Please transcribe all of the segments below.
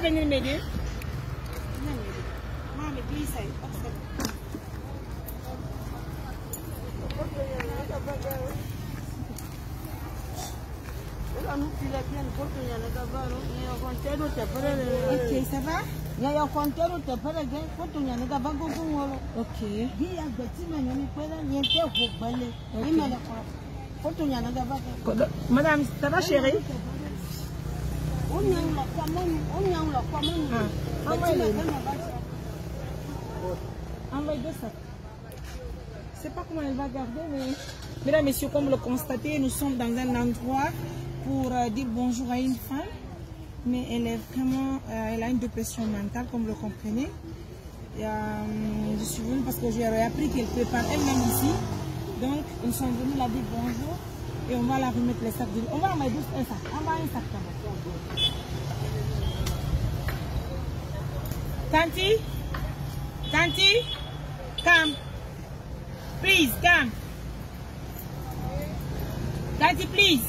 venir m'aider? Ok, ça va? Ok. Madame, ça va chérie? Envoyez deux sacs. Je ne sais pas comment elle va garder, mais mesdames, messieurs, comme le constatez, nous sommes dans un endroit pour dire bonjour à une femme, mais elle est vraiment, elle a une dépression mentale, comme vous le comprenez. Et, je suis venue parce que j'ai appris qu'elle prépare elle-même ici. Donc, nous sommes venus la dire bonjour et on va la remettre les sacs. On va envoyer un sac. On va un sac d'abord. Tanti? Tanti? Come. Please, come. Tanti, please.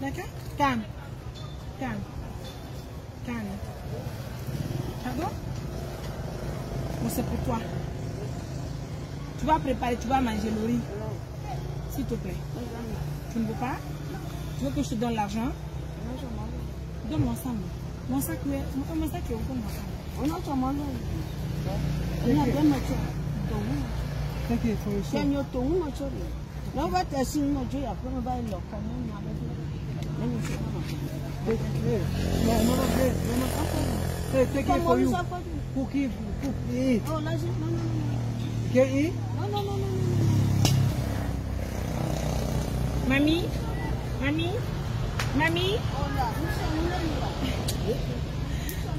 D'accord? Calme. Calme. Calme. Pardon? Bon, c'est pour toi. Tu vas préparer, tu vas manger le riz. S'il te plaît. Tu ne veux pas? Tu veux que je te donne l'argent? Donne-moi ça. Mon sac est au fond de ma femme. On a tout mangé. On a bien mangé. Thank you for your son. No, what I see, no joy. I'm going to buy a lot. Hey, take it for you. Cook it. Cook it. Oh, no. Can you eat? No. Mamie?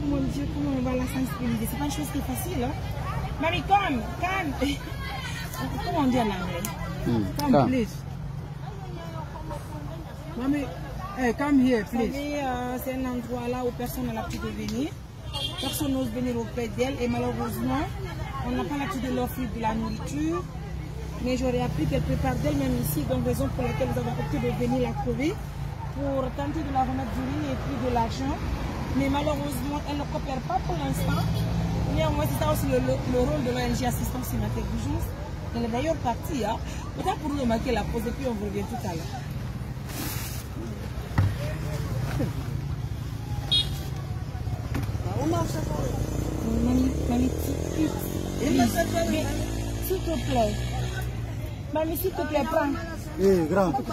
Mon Dieu, comment on va la sensibiliser? C'est pas une chose qui est facile, hein? Mamie, come. Comment on dit en anglais? Come, please. Mamie, hey, come here, please. Vous savez, c'est un endroit là où personne n'a l'habitude de venir. Personne n'ose venir auprès d'elle et malheureusement, on n'a pas l'habitude de l'offrir de la nourriture. Mais j'aurais appris qu'elle prépare d'elle-même ici, donc raison pour laquelle nous avons opté de venir la trouver pour tenter de la remettre du riz et puis de l'argent. Mais malheureusement, elle ne coopère pas pour l'instant. Néanmoins, c'est ça aussi le rôle de l'ONG Assistance Humanitaire d'Urgence. Elle est d'ailleurs partie, hein. Peut-être pour nous remarquer la pause et puis on revient tout à l'heure. Mamie, s'il te plaît. Mamie, s'il te plaît, prends. Hey, grand. Ok.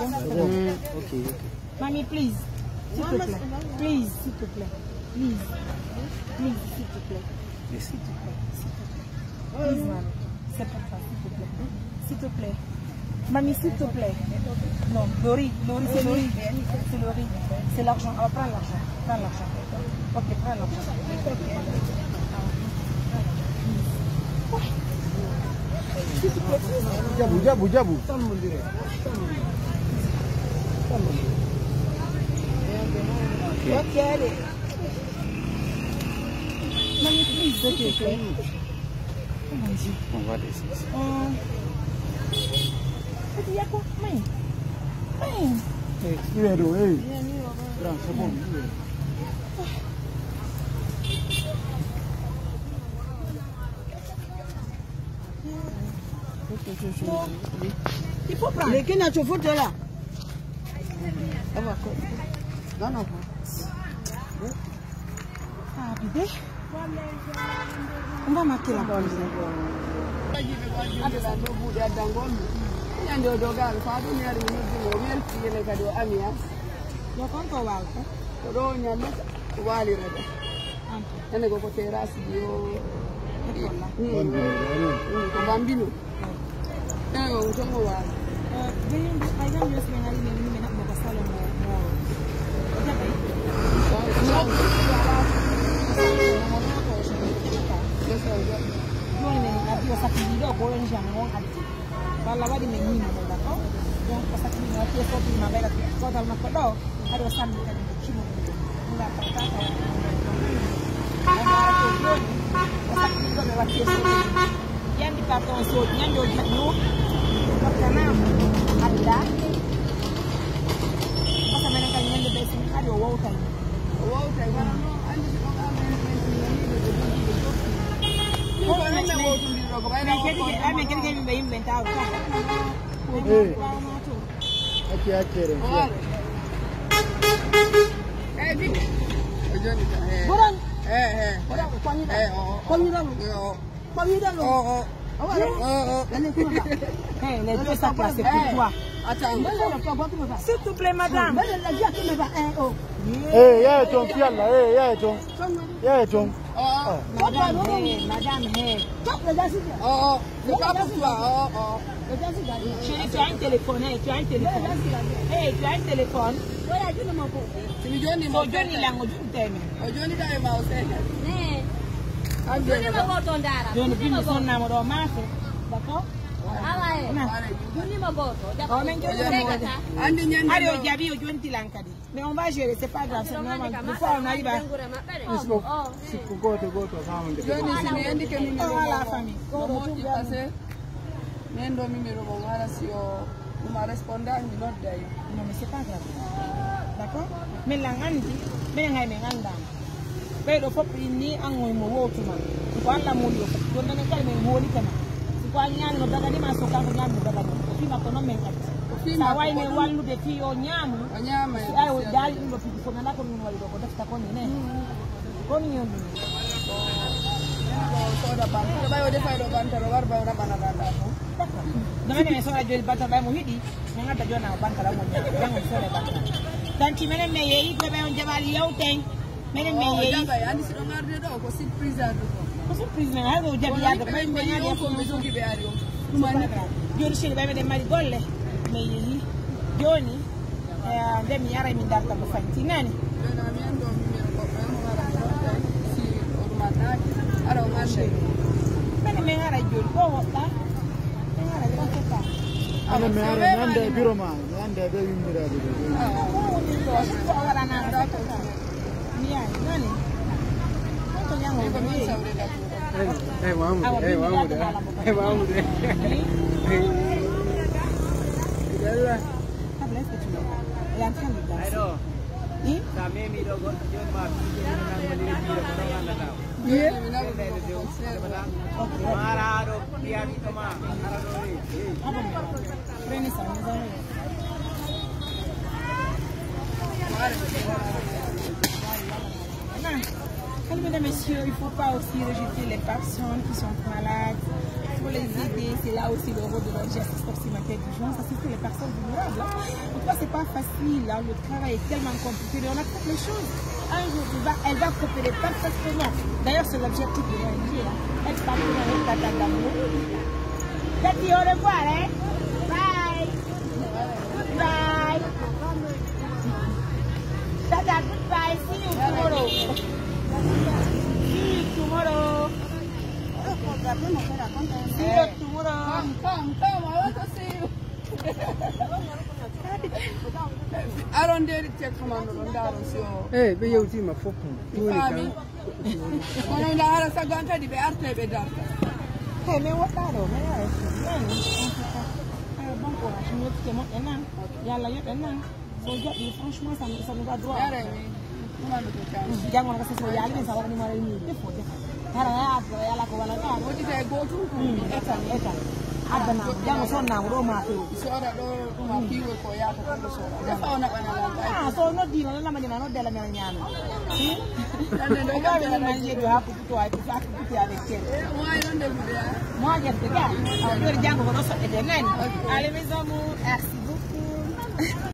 Mamie, please. S'il te plaît. Please, s'il te plaît. Please, s'il te plaît. S'il te plaît. Please, mamie. C'est pour toi, s'il te plaît. S'il te plaît. Mamie, s'il te plaît. Non, le riz, c'est le riz. C'est le riz. C'est l'argent. Alors, prends l'argent. Ok, prends l'argent. Jabu. Okay. Mamie, please, okay. Oh mon Dieu. On va laisser ça. Il y a quoi? Hey. Grand, c'est bon. Il faut prendre. Les qui tu foutu là? Non. Ah, bébé. On va marquer la bonne. Yang di karton so, yang di Kanam. Ada. Basta meron kang yung best ng ari wow tayo. Wow tayo. Les deux ça classe pour toi. S'il te plaît, madame. Yeah, John, yeah, John. Yeah, John. Madame, C'est pas pour toi. Chérie, tu as un téléphone, tu as un téléphone. Hey, tu as un téléphone. Johnny d'accord? Mais on va gérer, c'est pas grave, c'est normal. Des fois on arrive à... la famille. Non mais c'est pas grave. D'accord? Mais la ngandi, mais ngai menganda. Pero faut ni angoy mo wotu ma. Ko alla mo yo. Ko nene kay me mo ni kana. Ko nyaan no daga ni ma so ka ko nyaan no daga. Ko fi ma ko no men kati. Sa way ne wallu de fi o nyaamu. Ay o dal ndo fi ko na ko no wallo ko defta ko ni ne. Ko ni yon. So da ban. Ko bayo defay do ban taro war bayo na banana. Dama ne so radio bata bay mo hidi. Nga ta jona banta la mo. Yang so le banta. Dan ci menen me yeyi ko be on jabal yow ten. Menen me yeyi andi si do ngarde do ko surprise ado ko surprise na go jabi yada bay me ngadi ko mo jogi be ari o mani jori shiri bay me de mari golle me yeyi joni dem yara mi darta ko fanti nani na mi ando mi ko mo wara si o manaki ara o manche menen me ngara jori ko wota me ngara ko ta ana me ara nande biro ma nande be wimbira be ko wala na nani? ¿Cuánto ya no? Vamos. Mesdames et messieurs, il ne faut pas aussi rejeter les personnes qui sont malades. Il faut les aider. C'est là aussi le rôle de la justice proximité d'urgence. Ça c'est les personnes vulnérables. En tout cas, c'est pas facile. Hein. Le travail est tellement compliqué. Mais on accepte les choses. Un jour, elle va coopérer parfaitement. D'ailleurs, c'est l'objectif de l'ONG. Elle parle avec Tata d'amour. Tati, au revoir. Hein? Bye. Goodbye. Tata, goodbye. See you tomorrow. See you tomorrow. See you tomorrow. Come, I want to see you. I don't dare to take from under the Hey, be you team a football. When I had a saganka, the arte be done. Hey, me what that over? Franchement, ça nous va droit. Jangan kasih saya ini sabar ni mari ni defo defo. Karena ya la ko wala ka. What did I go to? Eta. Ada na jangan so na ro ma tu. So da do ma kiwo ko ya ko so. Da fa na bana la. Ah, so no di no na manina no de la nyana. Dan do ka na na je do ha ku to ai ku fa ku ti avec tel. Moi non de vous dire. Moi je te gars. Alors jangan ko so de nan. Allez mes amours, merci beaucoup.